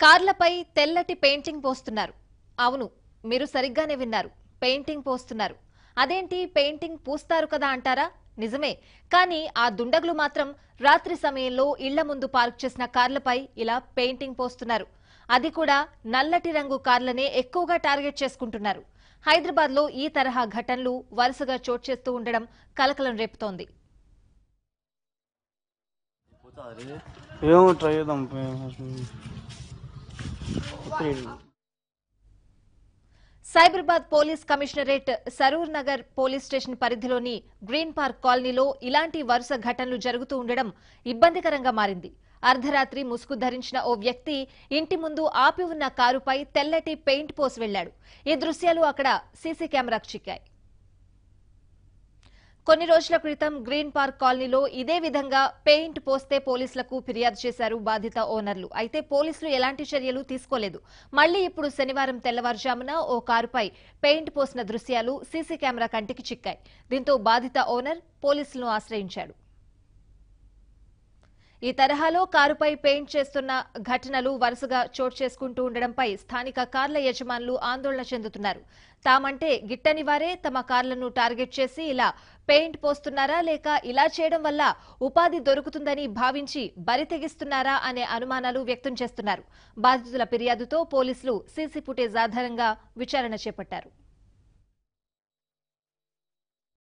కార్లపై తెల్లటి పెయింటింగ్ పోస్తున్నారు. అవును, మీరు సరిగ్గానే విన్నారు. పెయింటింగ్ పోస్తున్నారు. అదేంటి పెయింటింగ్ పూస్తారు కదా అంటారా? నిజమే. కానీ ఆ దుండగులు మాత్రం రాత్రి సమయంలో ఇళ్ల ముందు పార్క్ చేసిన కార్లపై ఇలా పెయింటింగ్ పోస్తున్నారు. అది కూడా నల్లటి రంగు కార్లనే ఎక్కువగా టార్గెట్ చేసుకుంటున్నారు. హైదరాబాద్ లో ఈ తరహా ఘటనలు వరుసగా చోటు చేస్తూ ఉండడం కలకలం రేపుతోంది. Cyberabad police commissionerate Saroor Nagar police station పరిధిలోని గ్రీన్ పార్క్ కాలనీలో ఇలాంటి వరుస ఘటనలు జరుగుతూ ఉండడం ఇబ్బందికరంగా మారింది. అర్ధరాత్రి ముసుగు ధరించిన ఓ వ్యక్తి ఇంటి ముందు ఆపి ఉన్న కారుపై తెల్లటి పెయింట్ పోసి వెళ్లాడు. ఈ దృశ్యాలు అక్కడ సీసీ కెమెరాకు చిక్కాయి. కొన్ని రోజుల క్రితం గ్రీన్ పార్క్ కాలనీలో ఇదే విధంగా పెయింట్ పోస్తే పోలీసులకు ఫిర్యాదు చేశారు బాధిత ఓనర్లు. అయితే పోలీసులు ఎలాంటి చర్యలు తీసుకోలేదు. మళ్లీ ఇప్పుడు శనివారం తెల్లవారుజామున ఓ కారుపై పెయింట్ పోసిన దృశ్యాలు సీసీ కెమెరా కంటికి చిక్కాయి. దీంతో బాధిత ఓనర్ పోలీసులను ఆశ్రయించాడు. ఈ తరహాలో కారుపై పెయింట్ చేస్తున్న ఘటనలు వరుసగా చోటు చేసుకుంటూ ఉండడంపై స్థానిక కార్ల యజమానులు ఆందోళన చెందుతున్నారు. తామంటే గిట్టని వారే తమ కార్లను టార్గెట్ చేసి ఇలా పెయింట్ పోస్తున్నారా, లేక ఇలా చేయడం వల్ల ఉపాధి దొరుకుతుందని భావించి బరి తెగిస్తున్నారా అనే అనుమానాలు వ్యక్తం చేస్తున్నారు. బాధితుల ఫిర్యాదుతో పోలీసులు సీసీ ఫుటేజ్ ఆధారంగా విచారణ చేపట్టారు.